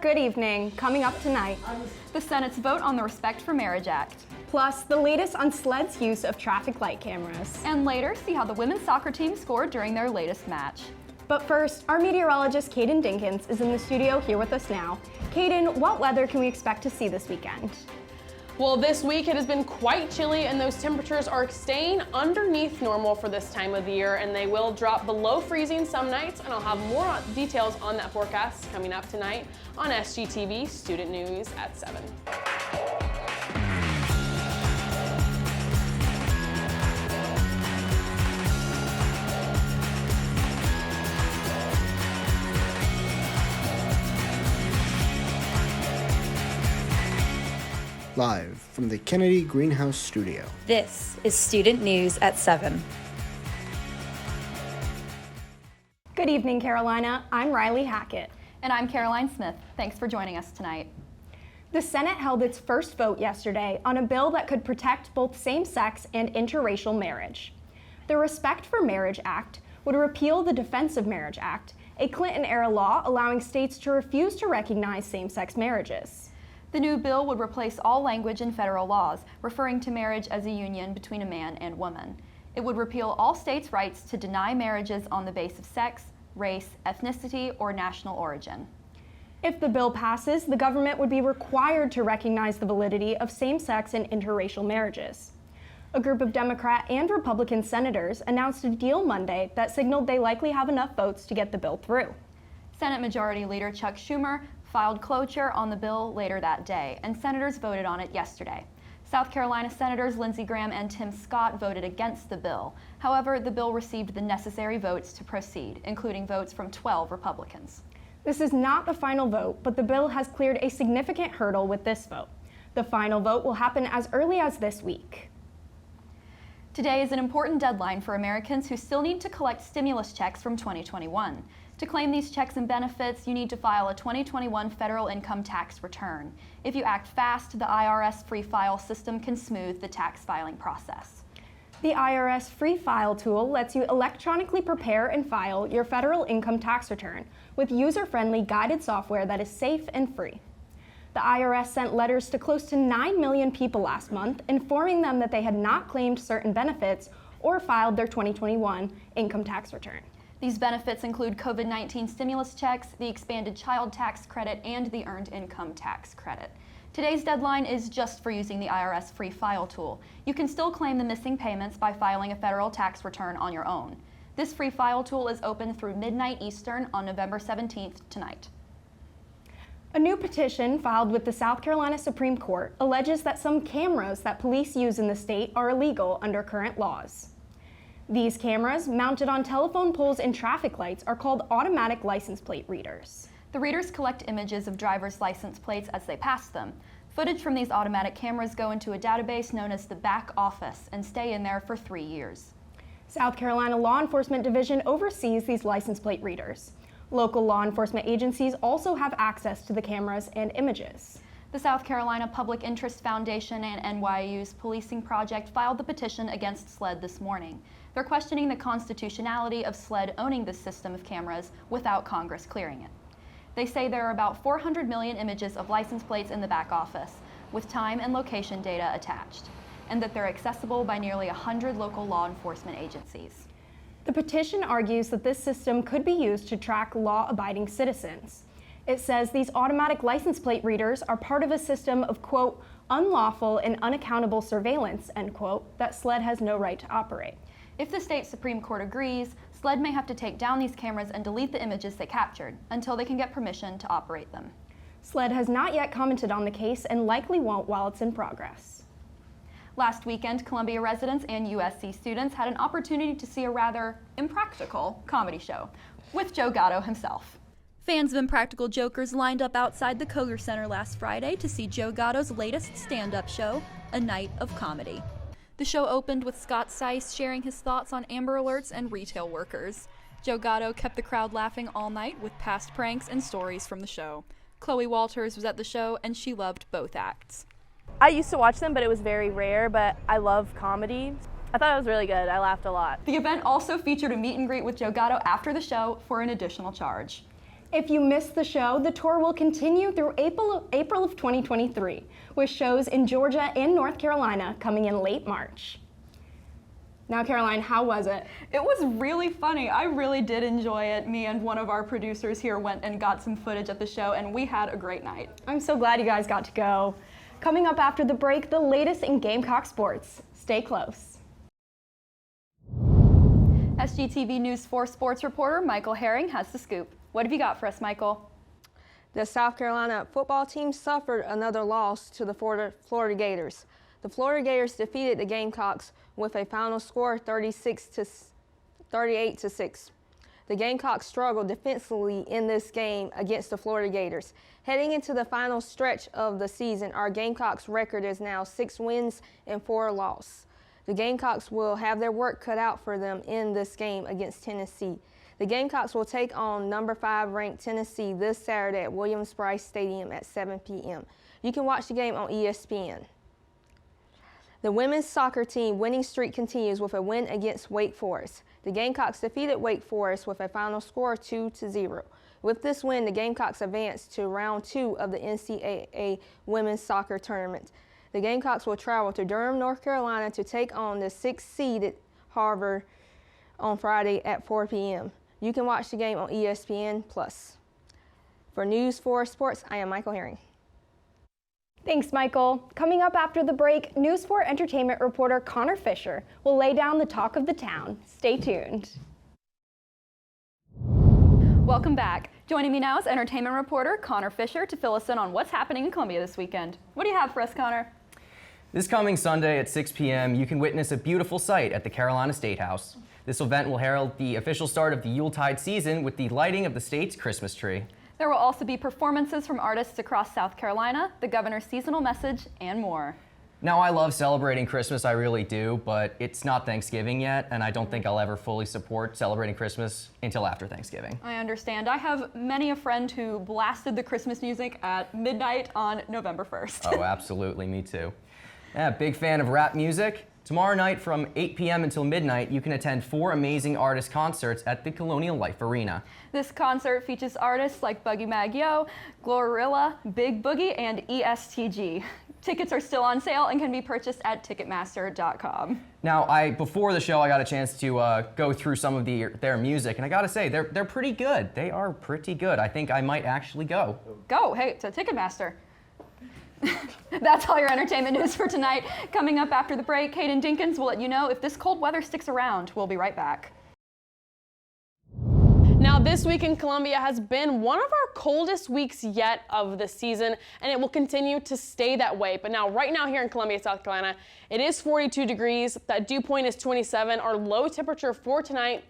Good evening. Coming up tonight, the Senate's vote on the Respect for Marriage Act. Plus the latest on SLED's use of traffic light cameras. And later, see how the women's soccer team scored during their latest match. But first, our meteorologist Caiden Dinkins is in the studio here with us now. Caiden, what weather can we expect to see this weekend? Well, this week it has been quite chilly and those temperatures are staying underneath normal for this time of the year, and they will drop below freezing some nights, and I'll have more details on that forecast coming up tonight on SGTV Student News at 7. Live from the Kennedy Greenhouse Studio. This is Student News at 7. Good evening, Carolina. I'm Riley Hackett. And I'm Caroline Smith. Thanks for joining us tonight. The Senate held its first vote yesterday on a bill that could protect both same-sex and interracial marriage. The Respect for Marriage Act would repeal the Defense of Marriage Act, a Clinton-era law allowing states to refuse to recognize same-sex marriages. The new bill would replace all language in federal laws referring to marriage as a union between a man and woman. It would repeal all states' rights to deny marriages on the basis of sex, race, ethnicity, or national origin. If the bill passes, the government would be required to recognize the validity of same-sex and interracial marriages. A group of Democrat and Republican senators announced a deal Monday that signaled they likely have enough votes to get the bill through. Senate Majority Leader Chuck Schumer filed cloture on the bill later that day, and senators voted on it yesterday. South Carolina Senators Lindsey Graham and Tim Scott voted against the bill. However, the bill received the necessary votes to proceed, including votes from 12 Republicans. This is not the final vote, but the bill has cleared a significant hurdle with this vote. The final vote will happen as early as this week. Today is an important deadline for Americans who still need to collect stimulus checks from 2021. To claim these checks and benefits, you need to file a 2021 federal income tax return. If you act fast, the IRS free file system can smooth the tax filing process. The IRS free file tool lets you electronically prepare and file your federal income tax return with user-friendly guided software that is safe and free. The IRS sent letters to close to 9 million people last month, informing them that they had not claimed certain benefits or filed their 2021 income tax return. These benefits include COVID-19 stimulus checks, the expanded child tax credit, and the earned income tax credit. Today's deadline is just for using the IRS free file tool. You can still claim the missing payments by filing a federal tax return on your own. This free file tool is open through midnight Eastern on November 17th tonight. A new petition filed with the South Carolina Supreme Court alleges that some cameras that police use in the state are illegal under current laws. These cameras, mounted on telephone poles and traffic lights, are called automatic license plate readers. The readers collect images of driver's license plates as they pass them. Footage from these automatic cameras go into a database known as the back office and stay in there for 3 years. South Carolina Law Enforcement Division oversees these license plate readers. Local law enforcement agencies also have access to the cameras and images. The South Carolina Public Interest Foundation and NYU's policing project filed the petition against SLED this morning. They're questioning the constitutionality of SLED owning this system of cameras without Congress clearing it. They say there are about 400 million images of license plates in the back office, with time and location data attached, and that they're accessible by nearly 100 local law enforcement agencies. The petition argues that this system could be used to track law-abiding citizens. It says these automatic license plate readers are part of a system of, quote, unlawful and unaccountable surveillance, end quote, that SLED has no right to operate. If the state Supreme Court agrees, SLED may have to take down these cameras and delete the images they captured until they can get permission to operate them. SLED has not yet commented on the case and likely won't while it's in progress. Last weekend, Columbia residents and USC students had an opportunity to see a rather impractical comedy show with Joe Gatto himself. Fans of Impractical Jokers lined up outside the Koger Center last Friday to see Joe Gatto's latest stand-up show, A Night of Comedy. The show opened with Scott Seiss sharing his thoughts on Amber Alerts and retail workers. Joe Gatto kept the crowd laughing all night with past pranks and stories from the show. Chloe Walters was at the show and she loved both acts. I used to watch them, but it was very rare, but I love comedy. I thought it was really good. I laughed a lot. The event also featured a meet and greet with Joe Gatto after the show for an additional charge. If you missed the show, the tour will continue through April of 2023, with shows in Georgia and North Carolina coming in late March. Now, Caroline, how was it? It was really funny. I really did enjoy it. Me and one of our producers here went and got some footage at the show, and we had a great night. I'm so glad you guys got to go. Coming up after the break, the latest in Gamecock sports. Stay close. SGTV News 4 sports reporter Michael Herring has the scoop. What have you got for us, Michael? The South Carolina football team suffered another loss to the Florida Gators. The Florida Gators defeated the Gamecocks with a final score 38-6. The Gamecocks struggled defensively in this game against the Florida Gators. Heading into the final stretch of the season, our Gamecocks record is now 6 wins and 4 losses. The Gamecocks will have their work cut out for them in this game against Tennessee. The Gamecocks will take on number 5 ranked Tennessee this Saturday at Williams-Brice Stadium at 7 p.m. You can watch the game on ESPN. The women's soccer team winning streak continues with a win against Wake Forest. The Gamecocks defeated Wake Forest with a final score of 2-0. With this win, the Gamecocks advanced to round 2 of the NCAA women's soccer tournament. The Gamecocks will travel to Durham, North Carolina to take on the 6th-seeded Harvard on Friday at 4 p.m. You can watch the game on ESPN+. For News 4 Sports, I am Michael Herring. Thanks, Michael. Coming up after the break, News 4 entertainment reporter Connor Fisher will lay down the talk of the town. Stay tuned. Welcome back. Joining me now is entertainment reporter Connor Fisher to fill us in on what's happening in Columbia this weekend. What do you have for us, Connor? This coming Sunday at 6 p.m., you can witness a beautiful sight at the Carolina State House. This event will herald the official start of the Yuletide season with the lighting of the state's Christmas tree. There will also be performances from artists across South Carolina, the governor's seasonal message, and more. Now, I love celebrating Christmas, I really do, but it's not Thanksgiving yet, and I don't think I'll ever fully support celebrating Christmas until after Thanksgiving. I understand. I have many a friend who blasted the Christmas music at midnight on November 1st. Oh, absolutely, me too. Yeah, big fan of rap music. Tomorrow night from 8 p.m. until midnight, you can attend 4 amazing artist concerts at the Colonial Life Arena. This concert features artists like Buggy Mag Yo, Glorilla, Big Boogie, and ESTG. Tickets are still on sale and can be purchased at Ticketmaster.com. Now, before the show, I got a chance to go through some of their music, and I gotta say, they're pretty good. They are pretty good. I think I might actually go. Go, hey, to Ticketmaster. That's all your entertainment news for tonight. Coming up after the break, Caiden Dinkins will let you know if this cold weather sticks around. We'll be right back. Now, this week in Columbia has been one of our coldest weeks yet of the season, and it will continue to stay that way. But now, right now here in Columbia, South Carolina, it is 42 degrees. That dew point is 27. Our low temperature for tonight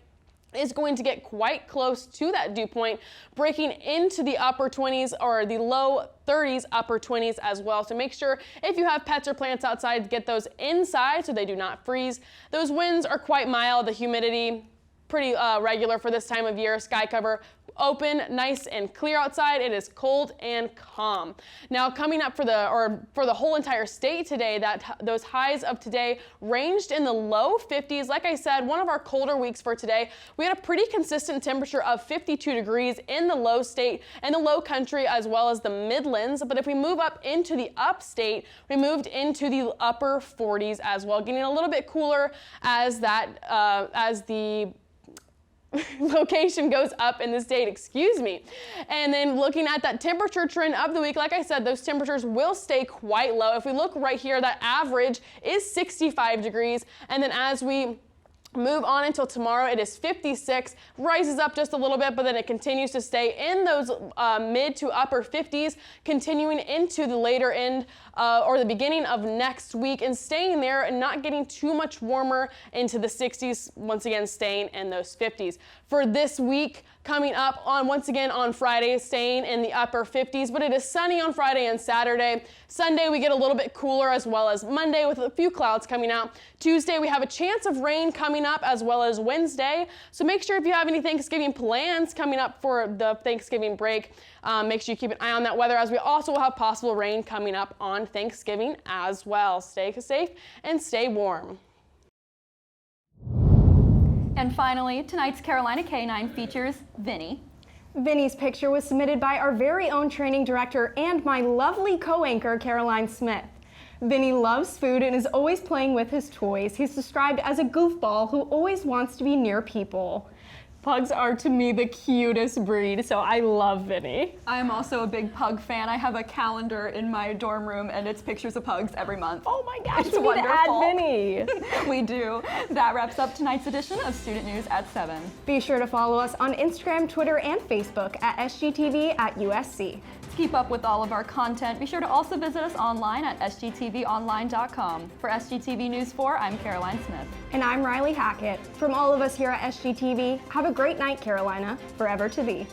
is going to get quite close to that dew point, breaking into the upper 20s or the low 30s, upper 20s as well. So make sure if you have pets or plants outside, get those inside so they do not freeze. Those winds are quite mild. The humidity pretty regular for this time of year. Sky cover open, nice and clear outside. It is cold and calm. Now coming up for the whole entire state today, those highs of today ranged in the low 50s. Like I said, one of our colder weeks for today. We had a pretty consistent temperature of 52 degrees in the low state and the low country as well as the Midlands. But if we move up into the upstate, we moved into the upper 40s as well, getting a little bit cooler as the location goes up in the state, excuse me. And then looking at that temperature trend of the week, like I said, those temperatures will stay quite low. If we look right here, that average is 65 degrees. And then as we move on until tomorrow, it is 56, rises up just a little bit, but then it continues to stay in those mid to upper 50s, continuing into the later end or the beginning of next week and staying there and not getting too much warmer into the 60s, once again staying in those 50s. For this week, coming up once again on Friday, staying in the upper 50s, but it is sunny on Friday and Saturday. Sunday we get a little bit cooler as well as Monday with a few clouds coming out. Tuesday we have a chance of rain coming up as well as Wednesday. So make sure if you have any Thanksgiving plans coming up for the Thanksgiving break, make sure you keep an eye on that weather as we also will have possible rain coming up on Thanksgiving as well. Stay safe and stay warm. And finally, tonight's Carolina K9 features Vinny. Vinny's picture was submitted by our very own training director and my lovely co-anchor, Caroline Smith. Vinny loves food and is always playing with his toys. He's described as a goofball who always wants to be near people. Pugs are, to me, the cutest breed, so I love Vinny. I'm also a big pug fan. I have a calendar in my dorm room, and it's pictures of pugs every month. Oh my gosh, It's we need to add wonderful. Vinny. We do. That wraps up tonight's edition of Student News at 7. Be sure to follow us on Instagram, Twitter, and Facebook at SGTV at USC. To keep up with all of our content, be sure to also visit us online at sgtvonline.com. For SGTV News 4, I'm Caroline Smith. And I'm Riley Hackett. From all of us here at SGTV, have a great night, Carolina, forever to be.